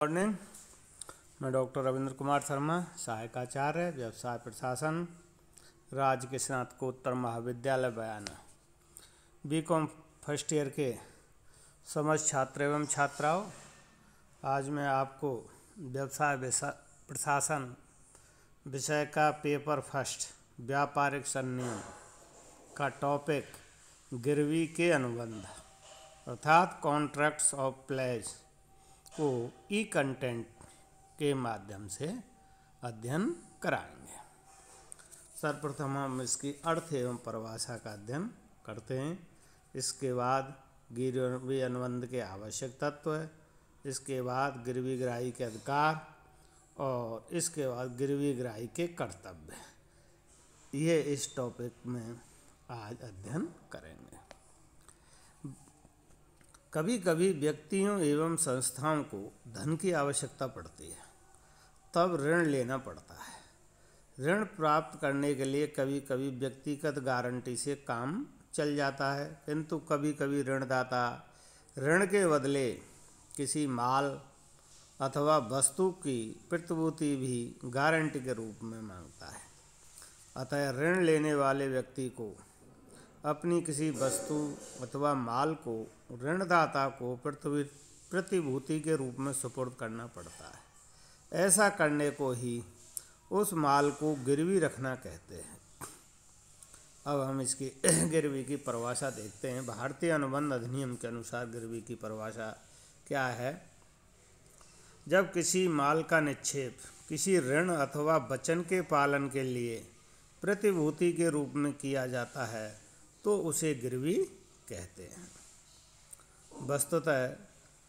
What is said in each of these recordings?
Morning. मैं doctor Ravindra Kumar Sharma, सहायक आचार्य व्यवसाय प्रशासन, राज्य स्नातकोत्तर महाविद्यालय बयाना, बीकॉम फर्स्ट ईयर के समस्त छात्र एवं छात्राओं, आज मैं आपको व्यवसाय प्रशासन विषय का पेपर फर्स्ट व्यापारिक संनियम का टॉपिक गिरवी के अनुबंध अर्थात कॉन्ट्रैक्ट्स ऑफ प्लेज को ई कंटेंट के माध्यम से अध्ययन कराएंगे। सर्वप्रथम हम इसकी अर्थ एवं परिभाषा का अध्ययन करते हैं। इसके बाद गिरवी अनुबंध के आवश्यक तत्व, इसके बाद गिरवी ग्राही के अधिकार और इसके बाद गिरवी ग्राही के कर्तव्य। ये इस टॉपिक में आज अध्ययन करेंगे। कभी कभी व्यक्तियों एवं संस्थाओं को धन की आवश्यकता पड़ती है, तब ऋण लेना पड़ता है। ऋण प्राप्त करने के लिए कभी कभी व्यक्तिगत गारंटी से काम चल जाता है, किंतु कभी कभी ऋणदाता ऋण के बदले किसी माल अथवा वस्तु की प्रतिभूति भी गारंटी के रूप में मांगता है। अतः ऋण लेने वाले व्यक्ति को अपनी किसी वस्तु अथवा माल को ऋणदाता को प्रतिभूति के रूप में सुपुर्द करना पड़ता है। ऐसा करने को ही उस माल को गिरवी रखना कहते हैं। अब हम इसकी गिरवी की परिभाषा देखते हैं। भारतीय अनुबंध अधिनियम के अनुसार गिरवी की परिभाषा क्या है? जब किसी माल का निक्षेप किसी ऋण अथवा वचन के पालन के लिए प्रतिभूति के रूप में किया जाता है तो उसे गिरवी कहते हैं। वस्तुतः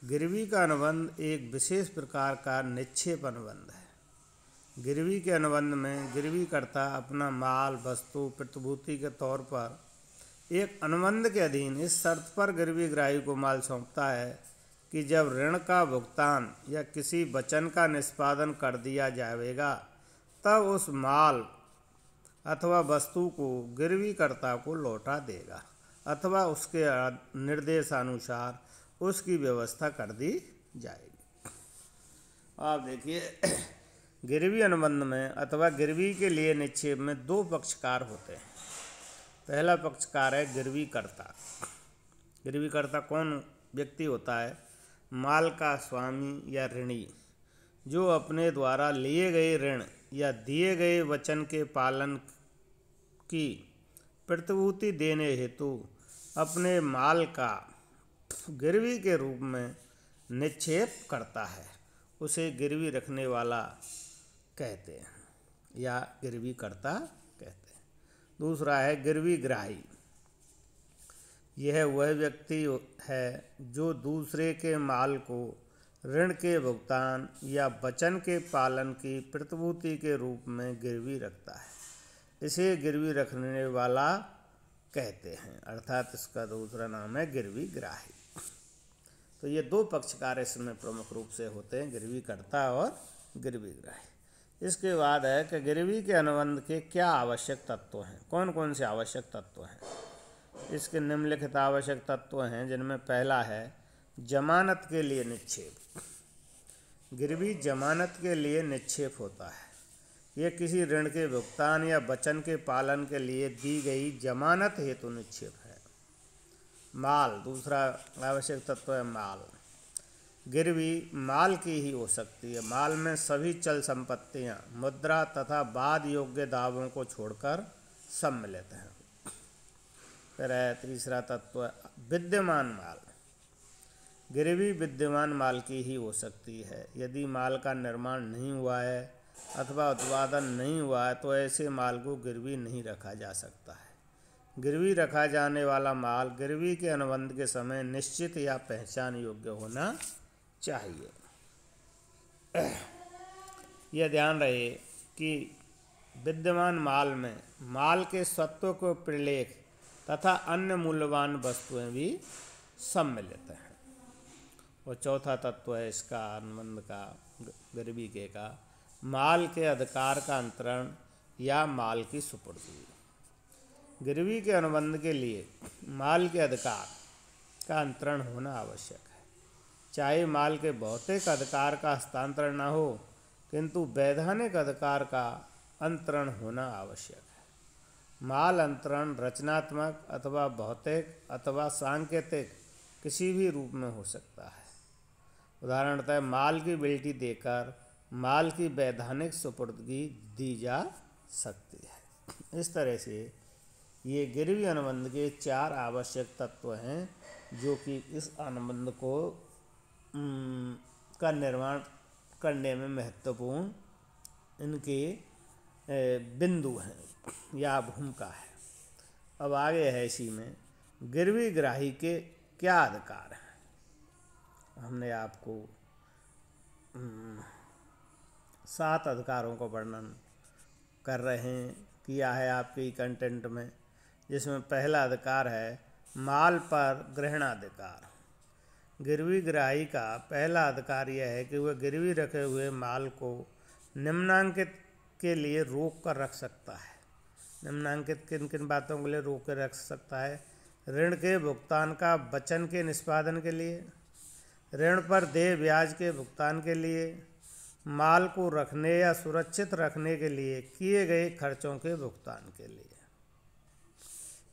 गिरवी का अनुबंध एक विशेष प्रकार का निक्षेप अनुबंध है। गिरवी के अनुबंध में गिरवीकर्ता अपना माल वस्तु प्रतिभूति के तौर पर एक अनुबंध के अधीन इस शर्त पर गिरवी ग्राही को माल सौंपता है कि जब ऋण का भुगतान या किसी वचन का निष्पादन कर दिया जाएगा तब उस माल अथवा वस्तु को गिरवीकर्ता को लौटा देगा अथवा उसके निर्देशानुसार उसकी व्यवस्था कर दी जाएगी। आप देखिए, गिरवी अनुबंध में अथवा गिरवी के लिए निक्षेप में दो पक्षकार होते हैं। पहला पक्षकार है गिरवीकर्ता। गिरवीकर्ता कौन व्यक्ति होता है? माल का स्वामी या ऋणी, जो अपने द्वारा लिए गए ऋण या दिए गए वचन के पालन की प्रतिभूति देने हेतु अपने माल का गिरवी के रूप में निक्षेप करता है, उसे गिरवी रखने वाला कहते हैं या गिरवीकर्ता कहते हैं। दूसरा है गिरवी ग्राही। यह वह व्यक्ति है जो दूसरे के माल को ऋण के भुगतान या वचन के पालन की प्रतिभूति के रूप में गिरवी रखता है। इसे गिरवी रखने वाला कहते हैं, अर्थात इसका दूसरा नाम है गिरवी ग्राही। तो ये दो पक्षकार इसमें प्रमुख रूप से होते हैं, गिरवीकर्ता और गिरवी ग्राही। इसके बाद है कि गिरवी के अनुबंध के क्या आवश्यक तत्व हैं। कौन कौन से आवश्यक तत्व हैं? इसके निम्नलिखित आवश्यक तत्व हैं, जिनमें पहला है जमानत के लिए निक्षेप। गिरवी जमानत के लिए निक्षेप होता है। यह किसी ऋण के भुगतान या वचन के पालन के लिए दी गई जमानत हेतु निक्षेप है। माल, दूसरा आवश्यक तत्व है माल। गिरवी माल की ही हो सकती है। माल में सभी चल संपत्तियां, मुद्रा तथा बाद योग्य दावों को छोड़कर सम्मिलित हैं। फिर है तीसरा तत्व विद्यमान माल। गिरवी विद्यमान माल की ही हो सकती है। यदि माल का निर्माण नहीं हुआ है अथवा उत्पादन नहीं हुआ है तो ऐसे माल को गिरवी नहीं रखा जा सकता है। गिरवी रखा जाने वाला माल गिरवी के अनुबंध के समय निश्चित या पहचान योग्य होना चाहिए। यह ध्यान रहे कि विद्यमान माल में माल के स्वत्व को प्रलेख तथा अन्य मूल्यवान वस्तुएं भी सम्मिलित हैं। और चौथा तत्व है इसका अनुबंध का, गिरवी के का, माल के अधिकार का अंतरण या माल की सुपुर्दगी। गिरवी के अनुबंध के लिए माल के अधिकार का अंतरण होना आवश्यक है। चाहे माल के भौतिक अधिकार का हस्तांतरण न हो, किंतु वैधानिक अधिकार का अंतरण होना आवश्यक है। माल अंतरण रचनात्मक अथवा भौतिक अथवा सांकेतिक किसी भी रूप में हो सकता है। उदाहरणतः माल की बिल्टी देकर माल की वैधानिक सुपुर्दगी दी जा सकती है। इस तरह से ये गिरवी अनुबंध के 4 आवश्यक तत्व हैं जो कि इस अनुबंध को का निर्माण करने में महत्वपूर्ण इनके बिंदु हैं या भूमिका है। अब आगे है इसी में गिरवी ग्राही के क्या अधिकार हैं। हमने आपको 7 अधिकारों का वर्णन कर रहे हैं किया है आपके कंटेंट में, जिसमें पहला अधिकार है माल पर ग्रहणाधिकार। गिरवी ग्राही का पहला अधिकार यह है कि वह गिरवी रखे हुए माल को निम्नांकित के लिए रोक कर रख सकता है। निम्नांकित किन किन बातों के लिए रोक कर रख सकता है? ऋण के भुगतान का वचन के निष्पादन के लिए, ऋण पर देय ब्याज के भुगतान के लिए, माल को रखने या सुरक्षित रखने के लिए किए गए खर्चों के भुगतान के लिए।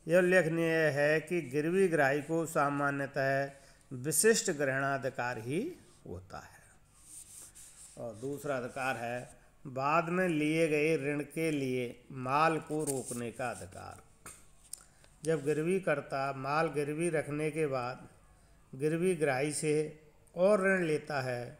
यह उल्लेखनीय है कि गिरवी ग्राही को सामान्यतः विशिष्ट ग्रहणाधिकार ही होता है। और दूसरा अधिकार है बाद में लिए गए ऋण के लिए माल को रोकने का अधिकार। जब गिरवी करता माल गिरवी रखने के बाद गिरवी ग्राही से और ऋण लेता है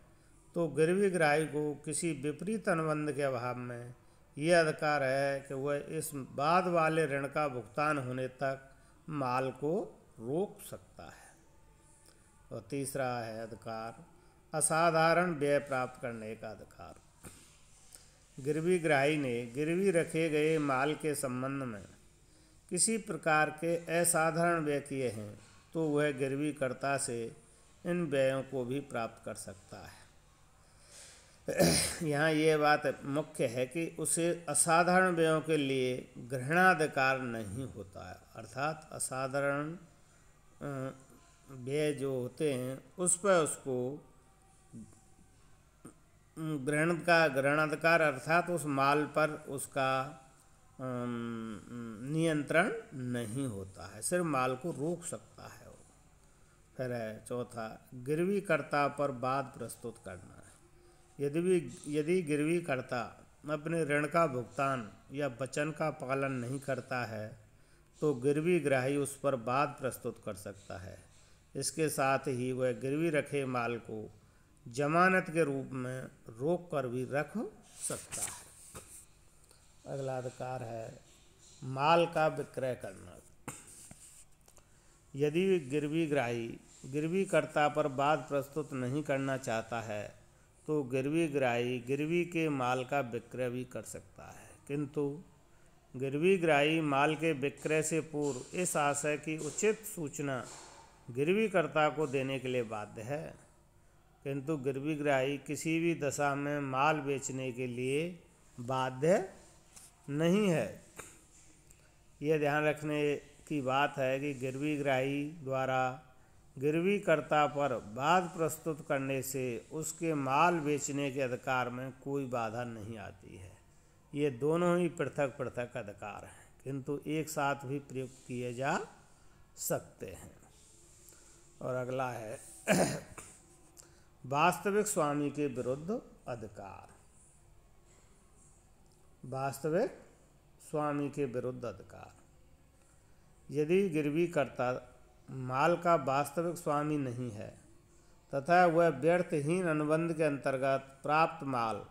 तो गिरवी ग्राही को किसी विपरीत अनुबंध के अभाव में यह अधिकार है कि वह इस बाद वाले ऋण का भुगतान होने तक माल को रोक सकता है। और तीसरा है अधिकार असाधारण व्यय प्राप्त करने का अधिकार। गिरवी ग्राही ने गिरवी रखे गए माल के संबंध में किसी प्रकार के असाधारण व्यय किए हैं तो वह गिरवी कर्ता से इन व्ययों को भी प्राप्त कर सकता है। यहाँ ये बात मुख्य है कि उसे असाधारण व्ययों के लिए ग्रहणाधिकार नहीं होता है, अर्थात असाधारण व्यय जो होते हैं उस पर उसको ग्रहणाधिकार अर्थात उस माल पर उसका नियंत्रण नहीं होता है, सिर्फ माल को रोक सकता है वो। फिर है चौथा गिरवी कर्ता पर बाद प्रस्तुत करना है। यदि गिरवी कर्ता अपने ऋण का भुगतान या वचन का पालन नहीं करता है तो गिरवी ग्राही उस पर बाद प्रस्तुत कर सकता है। इसके साथ ही वह गिरवी रखे माल को जमानत के रूप में रोक कर भी रख सकता है। अगला अधिकार है माल का विक्रय करना। यदि गिरवी ग्राही गिरवी कर्ता पर बाद प्रस्तुत नहीं करना चाहता है तो गिरवी ग्राही गिरवी के माल का विक्रय भी कर सकता है, किंतु गिरवी ग्राही माल के विक्रय से पूर्व इस आशय की उचित सूचना गिरवी कर्ता को देने के लिए बाध्य है। किंतु गिरवी ग्राही किसी भी दशा में माल बेचने के लिए बाध्य नहीं है। यह ध्यान रखने की बात है कि गिरवी ग्राही द्वारा गिरवी कर्ता पर बाद प्रस्तुत करने से उसके माल बेचने के अधिकार में कोई बाधा नहीं आती है। ये दोनों ही पृथक पृथक अधिकार हैं, किंतु एक साथ भी प्रयुक्त किए जा सकते हैं। और अगला है वास्तविक स्वामी के विरुद्ध अधिकार। वास्तविक स्वामी के विरुद्ध अधिकार। यदि गिरवी कर्ता माल का वास्तविक स्वामी नहीं है तथा वह व्यर्थहीन अनुबंध के अंतर्गत प्राप्त माल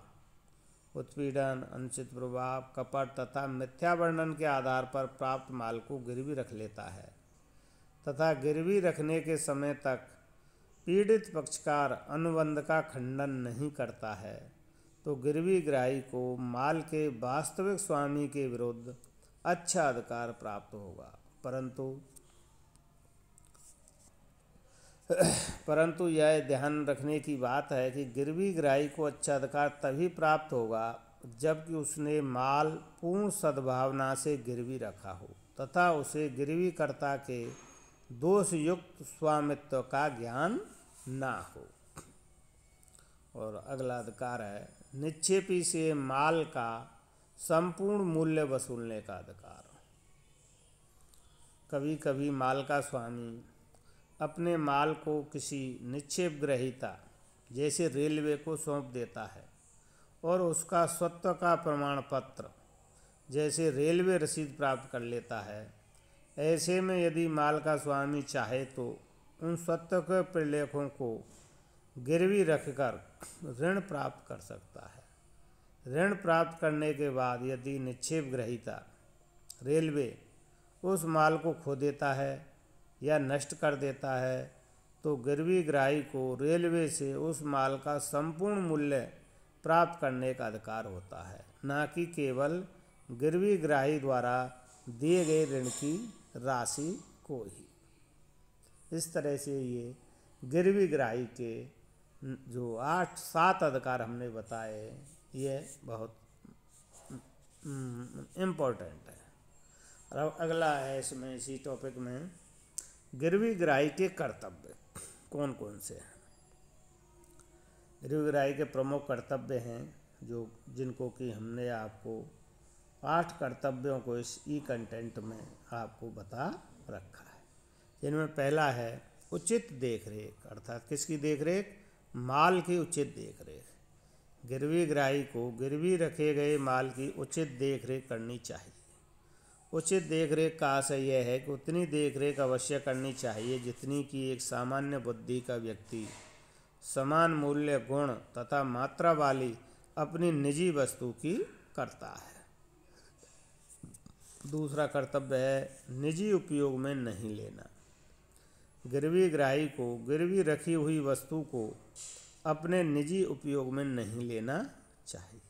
उत्पीड़न, अनुचित प्रभाव, कपट तथा मिथ्या वर्णन के आधार पर प्राप्त माल को गिरवी रख लेता है तथा गिरवी रखने के समय तक पीड़ित पक्षकार अनुबंध का खंडन नहीं करता है तो गिरवी ग्राही को माल के वास्तविक स्वामी के विरुद्ध अच्छा अधिकार प्राप्त होगा। परंतु यह ध्यान रखने की बात है कि गिरवी ग्राही को अच्छा अधिकार तभी प्राप्त होगा जबकि उसने माल पूर्ण सद्भावना से गिरवी रखा हो तथा उसे गिरवी कर्ता के दोषयुक्त स्वामित्व का ज्ञान ना हो। और अगला अधिकार है निक्षेपी से माल का संपूर्ण मूल्य वसूलने का अधिकार। कभी कभी माल का स्वामी अपने माल को किसी निक्षेप ग्रहीता जैसे रेलवे को सौंप देता है और उसका स्वत्व का प्रमाण पत्र जैसे रेलवे रसीद प्राप्त कर लेता है। ऐसे में यदि माल का स्वामी चाहे तो उन स्वत्व के प्रलेखों को गिरवी रखकर ऋण प्राप्त कर सकता है। ऋण प्राप्त करने के बाद यदि निक्षेप ग्रहीता रेलवे उस माल को खो देता है या नष्ट कर देता है तो गिरवी ग्राही को रेलवे से उस माल का संपूर्ण मूल्य प्राप्त करने का अधिकार होता है, न कि केवल गिरवी ग्राही द्वारा दिए गए ऋण की राशि को ही। इस तरह से ये गिरवी ग्राही के जो 7 अधिकार हमने बताए ये बहुत इम्पोर्टेंट है। और अब अगला है इसमें इसी टॉपिक में गिरवी ग्राही के कर्तव्य कौन कौन से हैं। गिरवी ग्राही के प्रमुख कर्तव्य हैं जिनको कि हमने आपको 8 कर्तव्यों को इस ई कंटेंट में आपको बता रखा है। जिनमें पहला है उचित देखरेख, अर्थात किसकी देखरेख? माल की उचित देखरेख। गिरवी ग्राही को गिरवी रखे गए माल की उचित देखरेख करनी चाहिए। उचित देखरेख का आशय यह है कि उतनी देखरेख अवश्य करनी चाहिए जितनी कि एक सामान्य बुद्धि का व्यक्ति समान मूल्य, गुण तथा मात्रा वाली अपनी निजी वस्तु की करता है। दूसरा कर्तव्य है निजी उपयोग में नहीं लेना। गिरवी ग्राही को गिरवी रखी हुई वस्तु को अपने निजी उपयोग में नहीं लेना चाहिए।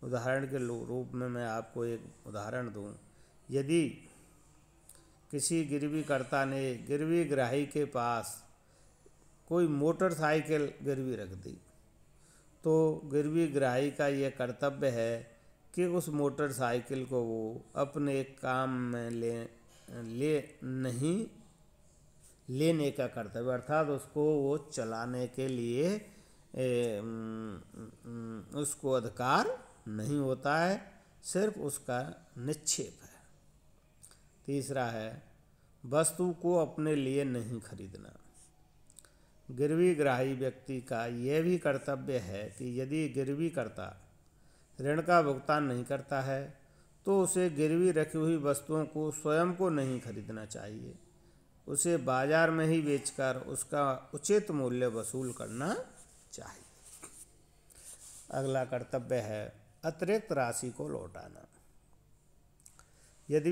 उदाहरण के रूप में मैं आपको एक उदाहरण दूं। यदि किसी गिरवीकर्ता ने गिरवी ग्राही के पास कोई मोटरसाइकिल गिरवी रख दी तो गिरवी ग्राही का यह कर्तव्य है कि उस मोटरसाइकिल को वो अपने काम में नहीं लेने का कर्तव्य, अर्थात उसको वो चलाने के लिए उसको अधिकार नहीं होता है, सिर्फ उसका निक्षेप है। तीसरा है वस्तु को अपने लिए नहीं खरीदना। गिरवी ग्राही व्यक्ति का यह भी कर्तव्य है कि यदि गिरवीकर्ता ऋण का भुगतान नहीं करता है तो उसे गिरवी रखी हुई वस्तुओं को स्वयं को नहीं खरीदना चाहिए, उसे बाजार में ही बेचकर उसका उचित मूल्य वसूल करना चाहिए। अगला कर्तव्य है अतिरिक्त राशि को लौटाना। यदि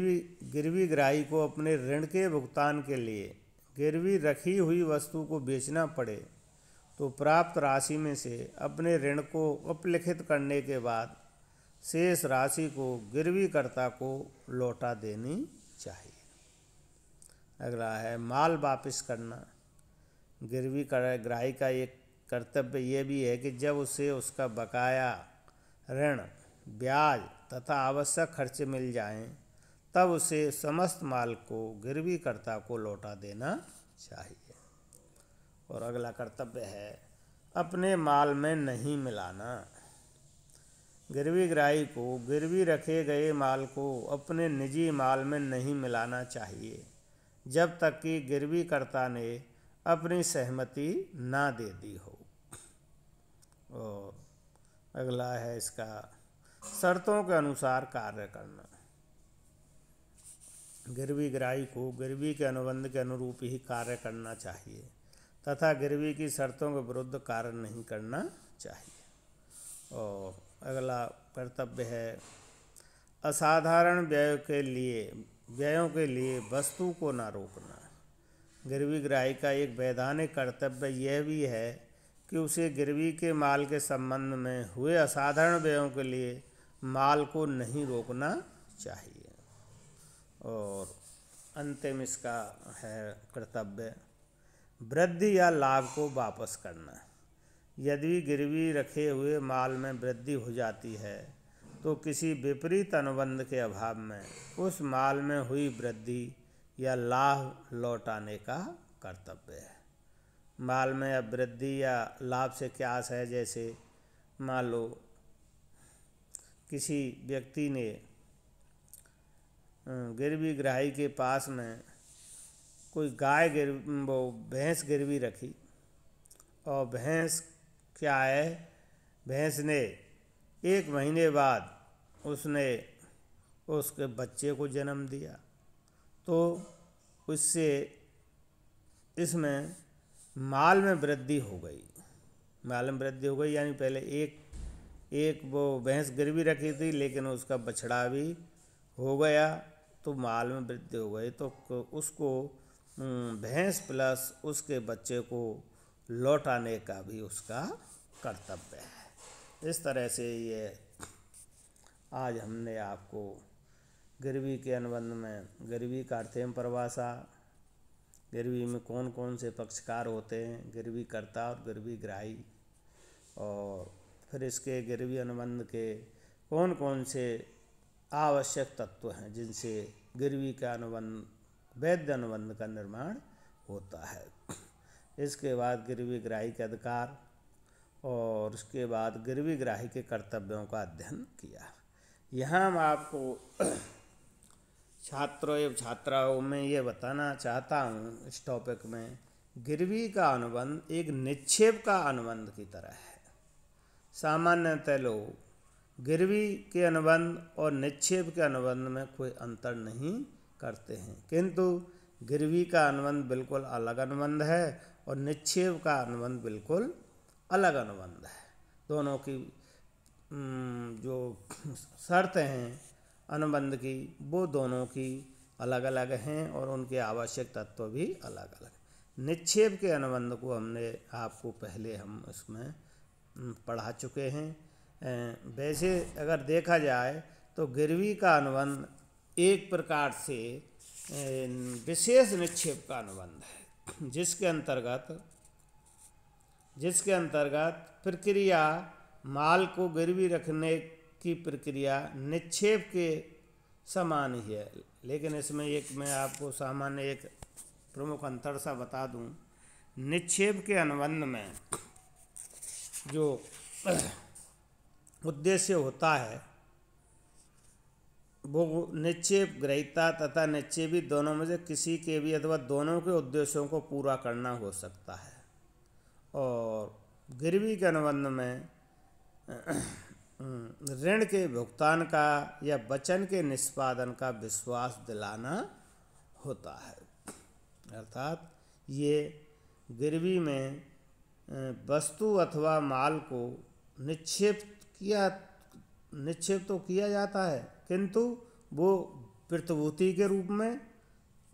गिरवी ग्राही को अपने ऋण के भुगतान के लिए गिरवी रखी हुई वस्तु को बेचना पड़े तो प्राप्त राशि में से अपने ऋण को अपलिखित करने के बाद शेष राशि को गिरवीकर्ता को लौटा देनी चाहिए। अगला है माल वापस करना। गिरवी ग्राही का एक कर्तव्य यह भी है कि जब उसे उसका बकाया ऋण, ब्याज तथा आवश्यक खर्चे मिल जाएं तब उसे समस्त माल को गिरवीकर्ता को लौटा देना चाहिए। और अगला कर्तव्य है अपने माल में नहीं मिलाना। गिरवी ग्राही को गिरवी रखे गए माल को अपने निजी माल में नहीं मिलाना चाहिए जब तक कि गिरवीकर्ता ने अपनी सहमति ना दे दी हो। और अगला है इसका शर्तों के अनुसार कार्य करना। गिरवी ग्राही को गिरवी के अनुबंध के अनुरूप ही कार्य करना चाहिए तथा गिरवी की शर्तों के विरुद्ध कार्य नहीं करना चाहिए। और अगला कर्तव्य है असाधारण व्ययों के लिए वस्तु को ना रोकना। गिरवी ग्राही का एक वैधानिक कर्तव्य यह भी है कि उसे गिरवी के माल के संबंध में हुए असाधारण व्ययों के लिए माल को नहीं रोकना चाहिए। और अंतिम इसका है कर्तव्य वृद्धि या लाभ को वापस करना। यदि गिरवी रखे हुए माल में वृद्धि हो जाती है तो किसी विपरीत अनुबंध के अभाव में उस माल में हुई वृद्धि या लाभ लौटाने का कर्तव्य है। माल में अब वृद्धि या लाभ से क्या आशा है। जैसे मान लो किसी व्यक्ति ने गिरवी ग्राही के पास में कोई वो भैंस गिरवी रखी, और भैंस क्या है, भैंस ने 1 महीने बाद उसने उसके बच्चे को जन्म दिया, तो उससे इसमें माल में वृद्धि हो गई। माल में वृद्धि हो गई यानी पहले एक वो भैंस गिरवी रखी थी, लेकिन उसका बछड़ा भी हो गया, तो माल में वृद्धि हो गई। तो उसको भैंस प्लस उसके बच्चे को लौटाने का भी उसका कर्तव्य है। इस तरह से ये आज हमने आपको गिरवी के अनुबंध में गिरवी का अर्थेम परिभाषा, गिरवी में कौन कौन से पक्षकार होते हैं, गिरवी कर्ता और गिरवी ग्राही, और फिर इसके गिरवी अनुबंध के कौन कौन से आवश्यक तत्व हैं जिनसे गिरवी का अनुबंध, वैध अनुबंध का निर्माण होता है। इसके बाद गिरवी ग्राही के अधिकार और उसके बाद गिरवी ग्राही के कर्तव्यों का अध्ययन किया। यहाँ हम आपको छात्रों एवं छात्राओं में ये बताना चाहता हूँ इस टॉपिक में, गिरवी का अनुबंध एक निक्षेप का अनुबंध की तरह है। सामान्यतः लोग गिरवी के अनुबंध और निक्षेप के अनुबंध में कोई अंतर नहीं करते हैं, किंतु गिरवी का अनुबंध बिल्कुल अलग अनुबंध है और निक्षेप का अनुबंध बिल्कुल अलग अनुबंध है। दोनों की जो शर्तें हैं अनुबंध की, वो दोनों की अलग अलग हैं और उनके आवश्यक तत्व भी अलग अलग। निक्षेप के अनुबंध को हमने आपको पहले हम इसमें पढ़ा चुके हैं। वैसे अगर देखा जाए तो गिरवी का अनुबंध एक प्रकार से विशेष निक्षेप का अनुबंध है, जिसके अंतर्गत प्रक्रिया माल को गिरवी रखने की प्रक्रिया निक्षेप के समान ही है। लेकिन इसमें एक मैं आपको सामान्य एक प्रमुख अंतर सा बता दूं। निक्षेप के अनुबंध में जो उद्देश्य होता है वो निक्षेप ग्रहीता तथा निक्षेपी दोनों में से किसी के भी अथवा दोनों के उद्देश्यों को पूरा करना हो सकता है। और गिरवी के अनुबंध में ऋण के भुगतान का या वचन के निष्पादन का विश्वास दिलाना होता है। अर्थात ये गिरवी में वस्तु अथवा माल को निक्षेप तो किया जाता है, किंतु वो प्रतिभूति के रूप में,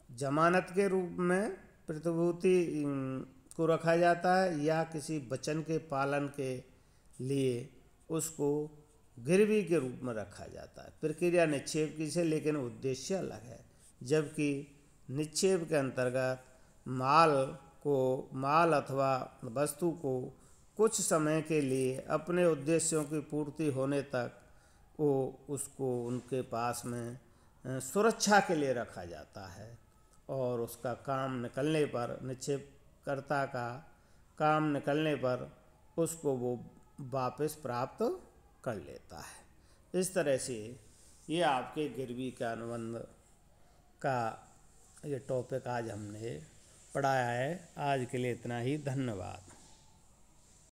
जमानत के रूप में प्रतिभूति को रखा जाता है, या किसी वचन के पालन के लिए उसको गिरवी के रूप में रखा जाता है। प्रक्रिया निक्षेप की से, लेकिन उद्देश्य अलग है। जबकि निक्षेप के अंतर्गत माल अथवा वस्तु को कुछ समय के लिए अपने उद्देश्यों की पूर्ति होने तक उसको उनके पास में सुरक्षा के लिए रखा जाता है, और उसका काम निकलने पर, निक्षेपकर्ता का काम निकलने पर उसको वो वापस प्राप्त कर लेता है। इस तरह से ये आपके गिरवी का अनुबंध का ये टॉपिक आज हमने पढ़ाया है। आज के लिए इतना ही, धन्यवाद।